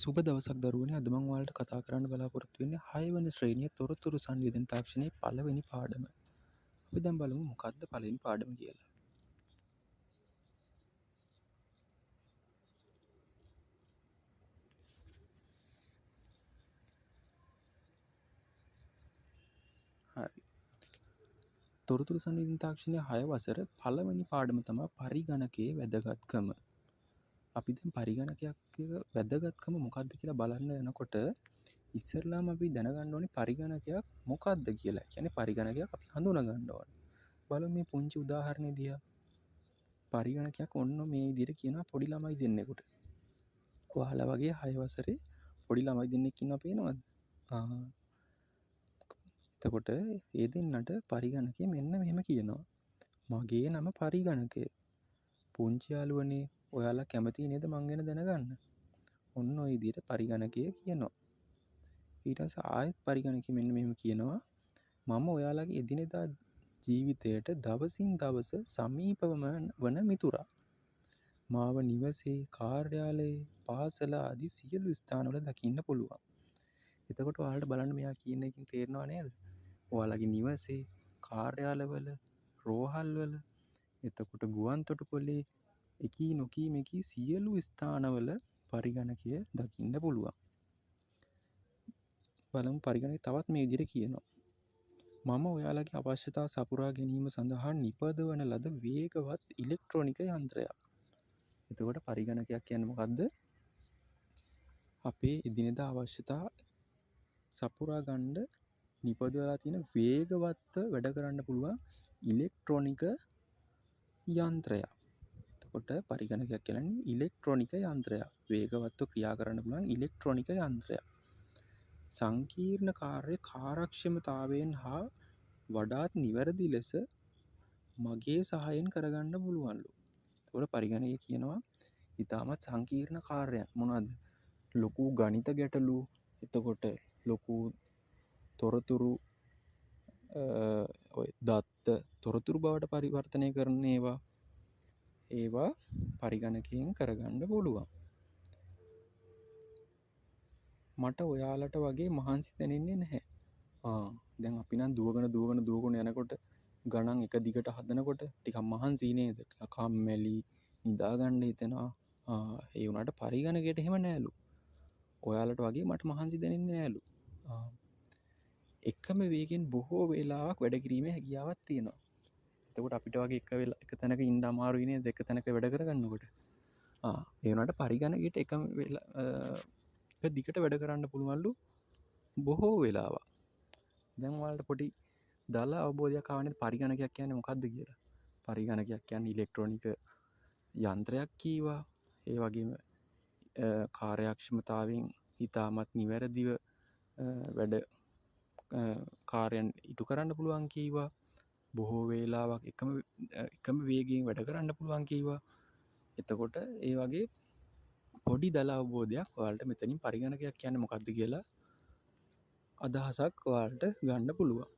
සුබ දවසක් දරුවනේ. අද මම ඔයාලට කතා කරන්න බලාපොරොත්තු වෙන්නේ 6 වෙනි ශ්‍රේණියේ තොරතුරු සංවේදන තාක්ෂණයේ පළවෙනි පාඩම. අපි දැන් බලමු මොකක්ද පළවෙනි පාඩම කියලා. හරි. තොරතුරු සංවේදන තාක්ෂණයේ 6 වසර පළවෙනි පාඩම තමයි පරිගණකයේ වැදගත්කම. අපි දැන් පරිගණකයක් වැදගත්කම මොකක්ද කියලා බලන්න යනකොට ඉස්සරලාම අපි දැනගන්න ඕනේ පරිගණකයක් මොකක්ද කියලා. කියන්නේ පරිගණකයක් අපි හඳුනා ගන්න ඕනේ. බලමු මේ පුංචි උදාහරණය දිහා. පරිගණකයක් ඔන්න මේ විදිහට කියනවා පොඩි ළමයි දෙන්නෙකුට. ඔයාලා වගේ 6 වසරේ පොඩි ළමයි දෙන්නෙක් ඉන්නවා පේනවද? එතකොට ඒ දෙන්නට පරිගණකය මෙන්න මෙහෙම කියනවා. මගේ නම පරිගණකය. පුංචි යාළුවනේ ඔයාලා කැමති නේද මං ගැන දැනගන්න? ඔන්න ඔය විදිහට පරිගණකය කියනවා. ඊට පස්සේ ආයෙත් පරිගණකය මෙන්න මෙහෙම කියනවා. මම ඔයාලගේ එදිනෙදා ජීවිතයට දවසින් දවස සමීපවම වන මිතුරා. මාව නිවසේ, කාර්යාලයේ, පාසල ආදී සියලු ස්ථානවල දකින්න පුළුවන්. එතකොට ඔයාලට බලන්න මෙයා කියන එකකින් තේරෙනව නේද? ඔයාලගේ නිවසේ, කාර්යාලවල, රෝහල්වල, එතකොට ගුවන් තොටුපළේ එකී නොකී මෙකී සියලු ස්ථානවල පරිගණකය දකින්න පුළුවන්. බලමු පරිගණකය තවත් මේ විදිහට කියනවා. මම ඔයාලගේ අවශ්‍යතා සපුරා ගැනීම සඳහා නිපදවන ලද වේගවත් ඉලෙක්ට්‍රොනික යන්ත්‍රයක්. එතකොට පරිගණකයක් කියන්නේ මොකද්ද? අපේ එදිනෙදා අවශ්‍යතා සපුරා ගන්න නිපදවලා තියෙන වේගවත්ව වැඩ කරන්න පුළුවන් ඉලෙක්ට්‍රොනික යන්ත්‍රයක්. එතකොට පරිගණකයක් කියන්නේ ඉලෙක්ට්‍රොනික යන්ත්‍රයක්. වේගවත්ව ක්‍රියා කරන්න පුළුවන් ඉලෙක්ට්‍රොනික යන්ත්‍රයක්. සංකීර්ණ කාර්ය කාර්යක්ෂමතාවයෙන් හා වඩාත් නිවැරදි ලෙස මගේ සහයෙන් කරගන්න පුළුවන්ලු. එතකොට පරිගණකය කියනවා ඉතාමත් සංකීර්ණ කාර්යයක්. මොනවද? ලොකු ගණිත ගැටලු, එතකොට ලොකු තොරතුරු ඔය දත්ත තොරතුරු බවට පරිවර්තනය කරන ඒවා පරිගණකයෙන් කරගන්න පුළුවන්. මට ඔයාලට වගේ මහන්සි දැනෙන්නේ නැහැ. දැන් අපි නම් දුවගෙන යනකොට ගණන් එක දිගට හදනකොට ටිකක් මහන්සි නේද? කම්මැලි, නිදාගන්න හිතෙනවා. ඒ වුණාට පරිගණකයට එහෙම නෑලු. ඔයාලට වගේ මට මහන්සි දැනෙන්නේ නෑලු. එකම වේගෙන් බොහෝ වෙලාවක් වැඩ කිරීමේ හැකියාවක් තියෙනවා. එතකොට අපිට වගේ එක තැනක ඉන්න අමාරුයි නේද? එක තැනක වැඩ කරගන්නකොට. ඒ වුණාට පරිගණකයට එක දිගට වැඩ කරන්න පුළුවන්ලු බොහෝ වෙලාවක්. දැන් ඔයාලට පොඩි දල අවබෝධයක් ආවනේ පරිගණකයක් කියන්නේ මොකක්ද කියලා. පරිගණකයක් කියන්නේ ඉලෙක්ට්‍රොනික යන්ත්‍රයක් කීවා. ඒ වගේම කාර්යක්ෂමතාවයෙන් ඉතාමත් නිවැරදිව වැඩ කාර්යයන් ඉටු කරන්න පුළුවන් කීවා. බොහෝ වේලාවක් එකම වේගයෙන් වැඩ කරන්න පුළුවන් කීවා. එතකොට ඒ වගේ පොඩි දල අවබෝධයක් ඔයාලට මෙතනින් පරිගණකයක් කියන්නේ මොකක්ද කියලා අදහසක් ඔයාලට ගන්න පුළුවන්.